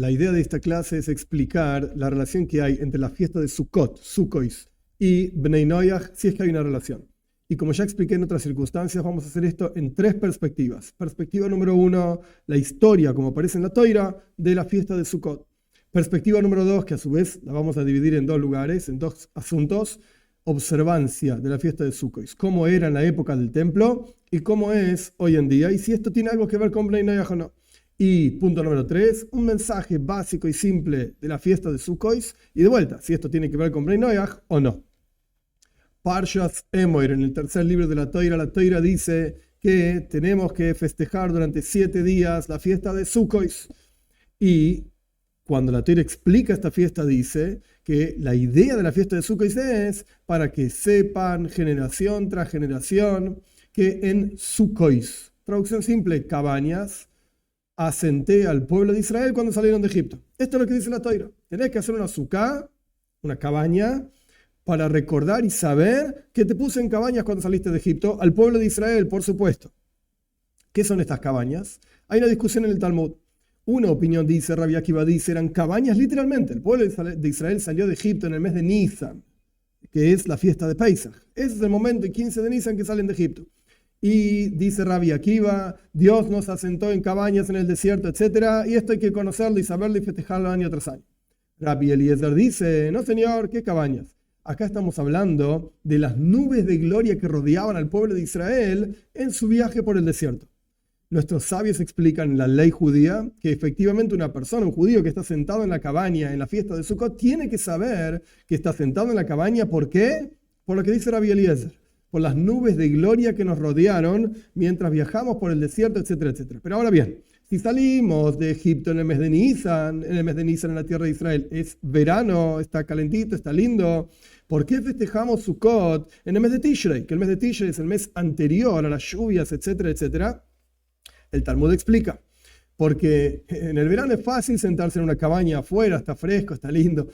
La idea de esta clase es explicar la relación que hay entre la fiesta de Sukkot, Sukkois, y Bnei Noach, si es que hay una relación. Y como ya expliqué en otras circunstancias, vamos a hacer esto en tres perspectivas. Perspectiva número uno, la historia, como aparece en la Toira, de la fiesta de Sukkot. Perspectiva número dos, que a su vez la vamos a dividir en dos lugares, en dos asuntos. Observancia de la fiesta de Sukkot, cómo era en la época del templo y cómo es hoy en día, y si esto tiene algo que ver con Bnei Noach o no. Y punto número 3, un mensaje básico y simple de la fiesta de Sukkot, y de vuelta, si esto tiene que ver con Bnei Noach o no. Parshas Emoir, en el tercer libro de la Toira dice que tenemos que festejar durante 7 días la fiesta de Sukkot. Y cuando la Toira explica esta fiesta, dice que la idea de la fiesta de Sukkot es para que sepan generación tras generación que en Sukkot, traducción simple, cabañas, asenté al pueblo de Israel cuando salieron de Egipto. Esto es lo que dice la Toira. Tenés que hacer una suká, una cabaña, para recordar y saber que te puse en cabañas cuando saliste de Egipto, al pueblo de Israel, por supuesto. ¿Qué son estas cabañas? Hay una discusión en el Talmud. Una opinión dice, Rabbi Akiva dice, eran cabañas literalmente. El pueblo de Israel salió de Egipto en el mes de Nisan, que es la fiesta de Pesach. Ese es el momento, el 15 de Nisan, que salen de Egipto. Y dice Rabbi Akiva, Dios nos asentó en cabañas en el desierto, etc. Y esto hay que conocerlo y saberlo y festejarlo año tras año. Rabbi Eliezer dice, no señor, ¿qué cabañas? Acá estamos hablando de las nubes de gloria que rodeaban al pueblo de Israel en su viaje por el desierto. Nuestros sabios explican en la ley judía que efectivamente una persona, un judío que está sentado en la cabaña en la fiesta de Sukkot, tiene que saber que está sentado en la cabaña. ¿Por qué? Por lo que dice Rabbi Eliezer. Por las nubes de gloria que nos rodearon mientras viajamos por el desierto, etcétera, etcétera. Pero ahora bien, si salimos de Egipto en el mes de Nisan, en la tierra de Israel, es verano, está calentito, está lindo, ¿por qué festejamos Sukkot en el mes de Tishrei? Que el mes de Tishrei es el mes anterior a las lluvias, etcétera, etcétera. El Talmud explica, porque en el verano es fácil sentarse en una cabaña afuera, está fresco, está lindo.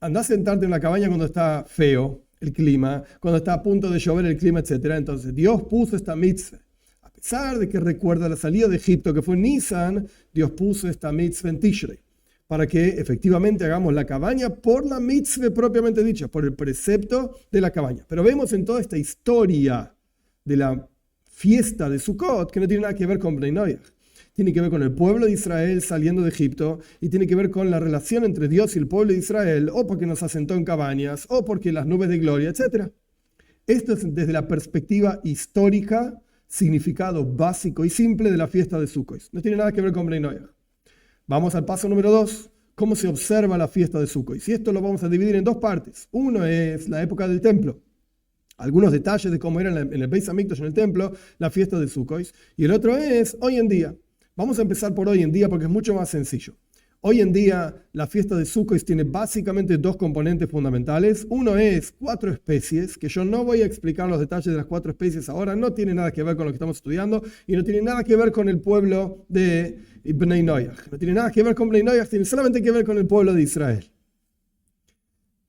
Andá a sentarte en una cabaña cuando está feo el clima, cuando está a punto de llover el clima, etc. Entonces Dios puso esta mitzvah. A pesar de que recuerda la salida de Egipto, que fue en Nisan, Dios puso esta mitzvah en Tishrei, para que efectivamente hagamos la cabaña por la mitzvah propiamente dicha, por el precepto de la cabaña. Pero vemos en toda esta historia de la fiesta de Sukkot que no tiene nada que ver con Bnei Noach. Tiene que ver con el pueblo de Israel saliendo de Egipto y tiene que ver con la relación entre Dios y el pueblo de Israel, o porque nos asentó en cabañas, o porque las nubes de gloria, etc. Esto es desde la perspectiva histórica, significado básico y simple de la fiesta de Sukkot. No tiene nada que ver con Bnei Noach. Vamos al paso número 2. ¿Cómo se observa la fiesta de Sukkot? Y esto lo vamos a dividir en dos partes. Uno es la época del templo. Algunos detalles de cómo era en el Beis Hamikdash, en el templo, la fiesta de Sukkot. Y el otro es hoy en día. Vamos a empezar por hoy en día porque es mucho más sencillo. Hoy en día la fiesta de Sukkot tiene básicamente dos componentes fundamentales. Uno es 4 especies, que yo no voy a explicar los detalles de las 4 especies ahora, no tiene nada que ver con lo que estamos estudiando y no tiene nada que ver con el pueblo de Bnei Noach. No tiene nada que ver con Bnei Noach, tiene solamente que ver con el pueblo de Israel.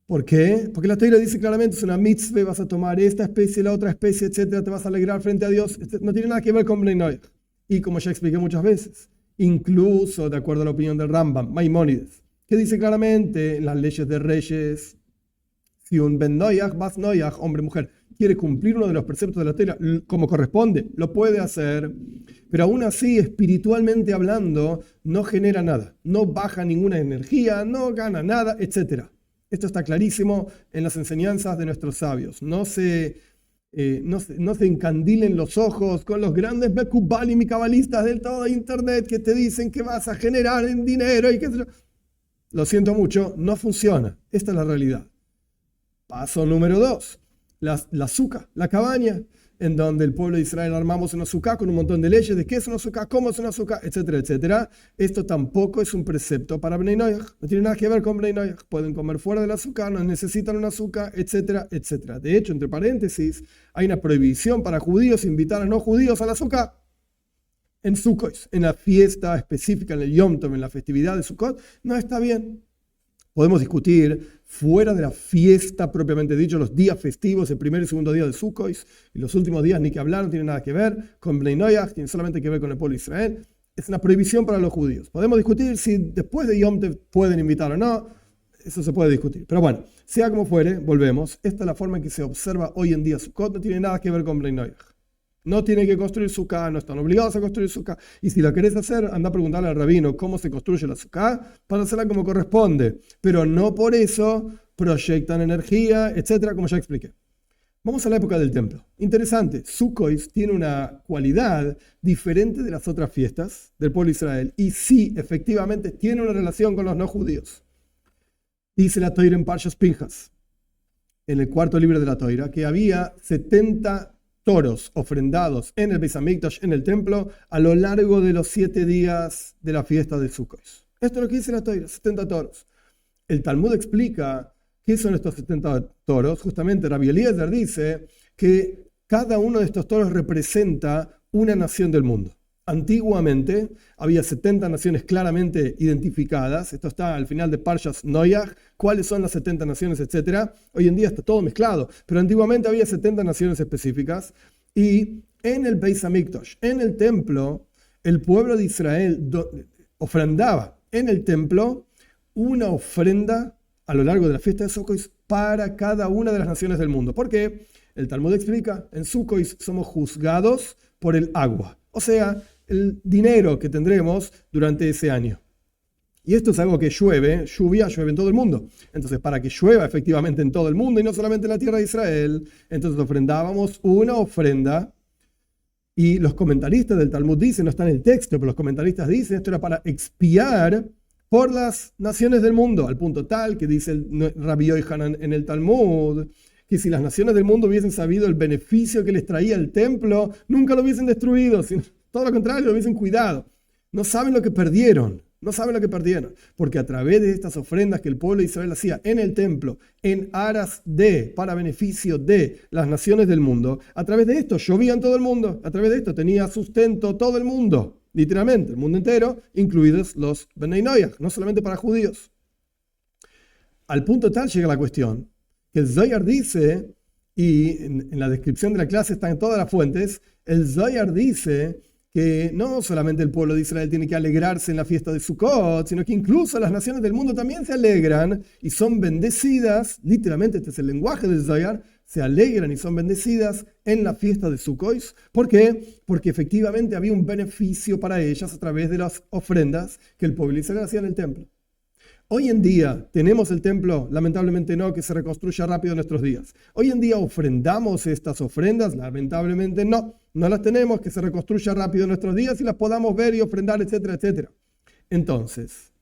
¿Por qué? Porque la Torá dice claramente, es una mitzvah, vas a tomar esta especie, la otra especie, etc. Te vas a alegrar frente a Dios. No tiene nada que ver con Bnei Noach. Y como ya expliqué muchas veces, incluso de acuerdo a la opinión del Rambam, Maimónides, que dice claramente en las leyes de Reyes, si un Ben Noach, Bas Noach, hombre mujer, quiere cumplir uno de los preceptos de la Torá como corresponde, lo puede hacer, pero aún así, espiritualmente hablando, no genera nada, no baja ninguna energía, no gana nada, etc. Esto está clarísimo en las enseñanzas de nuestros sabios. No se encandilen los ojos con los grandes mekubalim y cabalistas del todo internet que te dicen que vas a generar en dinero y que lo siento mucho, no funciona. Esta es la realidad. Paso número 2, la sukkah, la cabaña, en donde el pueblo de Israel armamos una sukkah con un montón de leyes de qué es una sukkah, cómo es una sukkah, etcétera, etcétera. Esto tampoco es un precepto para Bnei Noach, no tiene nada que ver con Bnei Noach. Pueden comer fuera de la sukkah, no necesitan una sukkah, etcétera, etcétera. De hecho, entre paréntesis, hay una prohibición para judíos invitar a no judíos a la sukkah. En Sukkot, en la fiesta específica, en el Yom Tov, en la festividad de Sukkot, no está bien. Podemos discutir fuera de la fiesta propiamente dicho, los días festivos, el primer y segundo día de Sukkot, y los últimos días ni que hablar, no tiene nada que ver con Bnei Noach, tiene solamente que ver con el pueblo de Israel. es una prohibición para los judíos. Podemos discutir si después de Yom Tov pueden invitar o no. Eso se puede discutir. Pero bueno, sea como fuere, volvemos. Esta es la forma en que se observa hoy en día Sukkot. No tiene nada que ver con Bnei Noach. No tiene que construir Sukkah, no están obligados a construir Sukkah. Y si la querés hacer, anda a preguntarle al rabino cómo se construye la Sukkah para hacerla como corresponde. Pero no por eso proyectan energía, etcétera, como ya expliqué. Vamos a la época del templo. Interesante, Sukkot tiene una cualidad diferente de las otras fiestas del pueblo de Israel. Y sí, efectivamente, tiene una relación con los no judíos. Dice la Toira en Parshas Pinhas, en el cuarto libro de la Toira, que había 70 toros ofrendados en el Beis Hamikdash, en el templo, a lo largo de los 7 días de la fiesta de Sukkot. Esto es lo que dice la Toira, 70 toros. El Talmud explica qué son estos 70 toros. Justamente Rabbi Eliezer dice que cada uno de estos toros representa una nación del mundo. Antiguamente había 70 naciones claramente identificadas. Esto está al final de Parshas Noach. ¿Cuáles son las 70 naciones, etcétera? Hoy en día está todo mezclado. Pero antiguamente había 70 naciones específicas. Y en el Beis Hamikdash, en el templo, el pueblo de Israel ofrendaba en el templo una ofrenda a lo largo de la fiesta de Sukkot para cada una de las naciones del mundo. ¿Por qué? El Talmud explica, en Sukkot somos juzgados por el agua. O sea, el dinero que tendremos durante ese año. Y esto es algo que llueve en todo el mundo. Entonces, para que llueva efectivamente en todo el mundo y no solamente en la tierra de Israel, entonces ofrendábamos una ofrenda. Y los comentaristas del Talmud dicen, no está en el texto, pero los comentaristas dicen, esto era para expiar por las naciones del mundo, al punto tal que dice el Rabbi Yohanan en el Talmud, que si las naciones del mundo hubiesen sabido el beneficio que les traía el templo, nunca lo hubiesen destruido, sino todo lo contrario, lo hubiesen cuidado. No saben lo que perdieron, porque a través de estas ofrendas que el pueblo de Israel hacía en el templo, en aras de, para beneficio de las naciones del mundo, a través de esto llovía en todo el mundo, a través de esto tenía sustento todo el mundo, literalmente, el mundo entero, incluidos los Bnei Noach, no solamente para judíos. Al punto tal llega la cuestión, que el Zohar dice, y en la descripción de la clase están en todas las fuentes, el Zohar dice que no solamente el pueblo de Israel tiene que alegrarse en la fiesta de Sukkot, sino que incluso las naciones del mundo también se alegran y son bendecidas, literalmente este es el lenguaje del Zohar, se alegran y son bendecidas en la fiesta de Sukkot. ¿Por qué? Porque efectivamente había un beneficio para ellas a través de las ofrendas que el pueblo de Israel hacía en el templo. Hoy en día tenemos el templo, lamentablemente no, que se reconstruya rápido en nuestros días. Hoy en día ofrendamos estas ofrendas, lamentablemente no las tenemos, que se reconstruya rápido en nuestros días y las podamos ver y ofrendar, etcétera, etcétera. Entonces,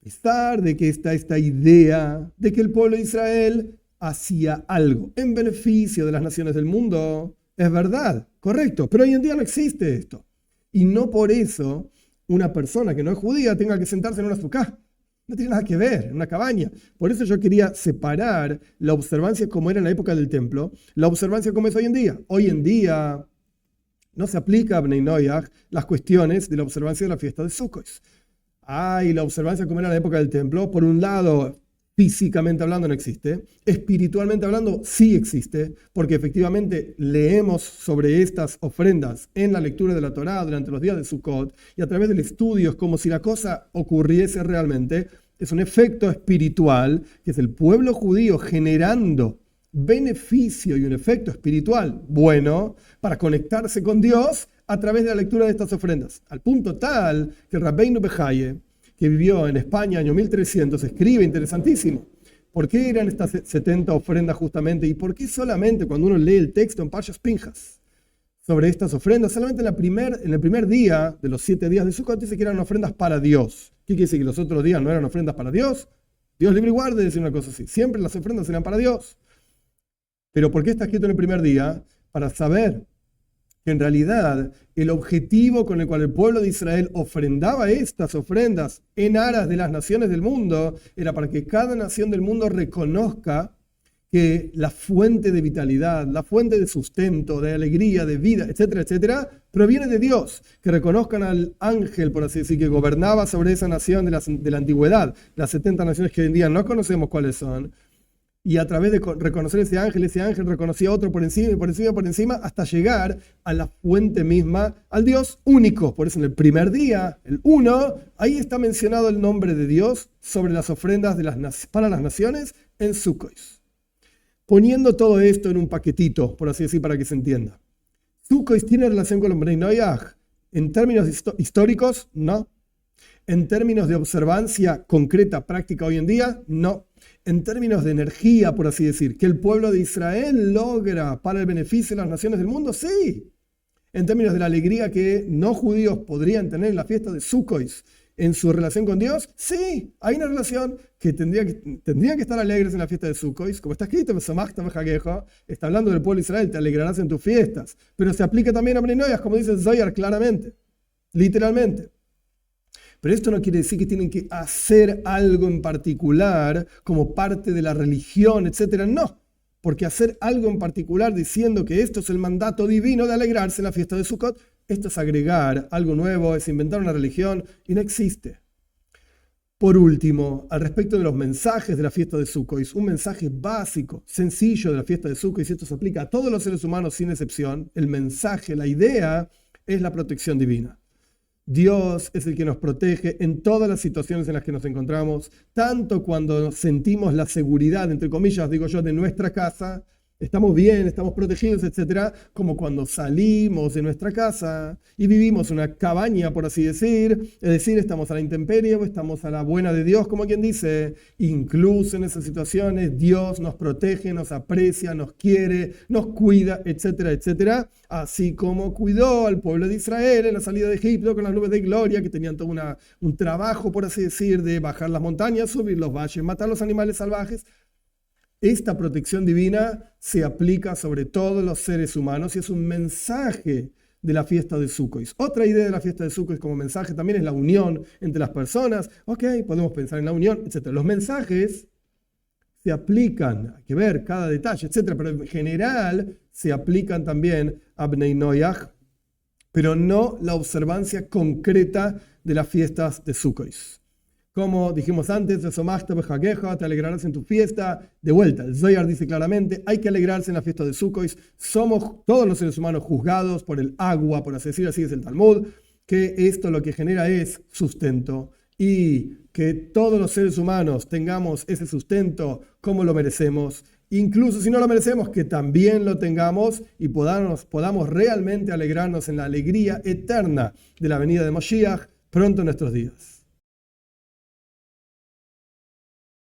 a pesar de que está esta idea de que el pueblo de Israel hacía algo en beneficio de las naciones del mundo, es verdad, correcto, pero hoy en día no existe esto. Y no por eso una persona que no es judía tenga que sentarse en una sukkah. No tiene nada que ver, en una cabaña. Por eso yo quería separar la observancia como era en la época del templo, la observancia como es hoy en día. Hoy en día no se aplica a Bnei Noach las cuestiones de la observancia de la fiesta de Sukkot. Y la observancia como era en la época del templo, por un lado, físicamente hablando no existe, espiritualmente hablando sí existe, porque efectivamente leemos sobre estas ofrendas en la lectura de la Torá durante los días de Sukkot, y a través del estudio es como si la cosa ocurriese realmente. Es un efecto espiritual, que es el pueblo judío generando beneficio y un efecto espiritual bueno para conectarse con Dios a través de la lectura de estas ofrendas, al punto tal que el Rabbeinu Bejaye, que vivió en España año 1300, escribe interesantísimo. ¿Por qué eran estas 70 ofrendas justamente? ¿Y por qué solamente cuando uno lee el texto en Parshas Pinhas sobre estas ofrendas, solamente en el primer día de los 7 días de Sukkot dice que eran ofrendas para Dios? ¿Qué quiere decir? ¿Que los otros días no eran ofrendas para Dios? Dios libre y guarde de decir una cosa así. Siempre las ofrendas eran para Dios. ¿Pero por qué está escrito en el primer día? Para saber que en realidad el objetivo con el cual el pueblo de Israel ofrendaba estas ofrendas en aras de las naciones del mundo era para que cada nación del mundo reconozca que la fuente de vitalidad, la fuente de sustento, de alegría, de vida, etcétera, etcétera, proviene de Dios. Que reconozcan al ángel, por así decir, que gobernaba sobre esa nación de la antigüedad, las 70 naciones que hoy en día no conocemos cuáles son, y a través de reconocer ese ángel reconocía a otro por encima, por encima, hasta llegar a la fuente misma, al Dios único. Por eso en el primer día, el 1, ahí está mencionado el nombre de Dios sobre las ofrendas para las naciones en Sukkot. Poniendo todo esto en un paquetito, por así decir, para que se entienda. ¿Sukkot tiene relación con los Bnei Noach? En términos históricos, no. En términos de observancia concreta, práctica hoy en día, no. En términos de energía, por así decir, que el pueblo de Israel logra para el beneficio de las naciones del mundo, sí. En términos de la alegría que no judíos podrían tener en la fiesta de Sukkot en su relación con Dios, sí, hay una relación que tendrían que estar alegres en la fiesta de Sukkot, como está escrito, está hablando del pueblo de Israel, te alegrarás en tus fiestas, pero se aplica también a Bnei Noach, como dice Zohar claramente, literalmente. Pero esto no quiere decir que tienen que hacer algo en particular como parte de la religión, etc. No, porque hacer algo en particular diciendo que esto es el mandato divino de alegrarse en la fiesta de Sukkot, esto es agregar algo nuevo, es inventar una religión y no existe. Por último, al respecto de los mensajes de la fiesta de Sukkot, un mensaje básico, sencillo de la fiesta de Sukkot, y esto se aplica a todos los seres humanos sin excepción, el mensaje, la idea es la protección divina. Dios es el que nos protege en todas las situaciones en las que nos encontramos, tanto cuando sentimos la seguridad, entre comillas, digo yo, de nuestra casa, estamos bien, estamos protegidos, etc., como cuando salimos de nuestra casa y vivimos en una cabaña, por así decir, es decir, estamos a la intemperie o estamos a la buena de Dios, como quien dice. Incluso en esas situaciones Dios nos protege, nos aprecia, nos quiere, nos cuida, etcétera, etcétera, así como cuidó al pueblo de Israel en la salida de Egipto con las nubes de gloria, que tenían todo un trabajo, por así decir, de bajar las montañas, subir los valles, matar los animales salvajes. Esta protección divina se aplica sobre todos los seres humanos y es un mensaje de la fiesta de Sukkot. Otra idea de la fiesta de Sukkot como mensaje también es la unión entre las personas. Ok, podemos pensar en la unión, etc. Los mensajes se aplican, hay que ver cada detalle, etc. Pero en general se aplican también a Bnei Noach, pero no la observancia concreta de las fiestas de Sukkot. Como dijimos antes, te alegrarás en tu fiesta. De vuelta, el Zohar dice claramente, hay que alegrarse en la fiesta de Sukkot. Somos todos los seres humanos juzgados por el agua, por así decirlo, así es el Talmud, que esto lo que genera es sustento y que todos los seres humanos tengamos ese sustento como lo merecemos. Incluso si no lo merecemos, que también lo tengamos y podamos realmente alegrarnos en la alegría eterna de la venida de Moshiach pronto en nuestros días.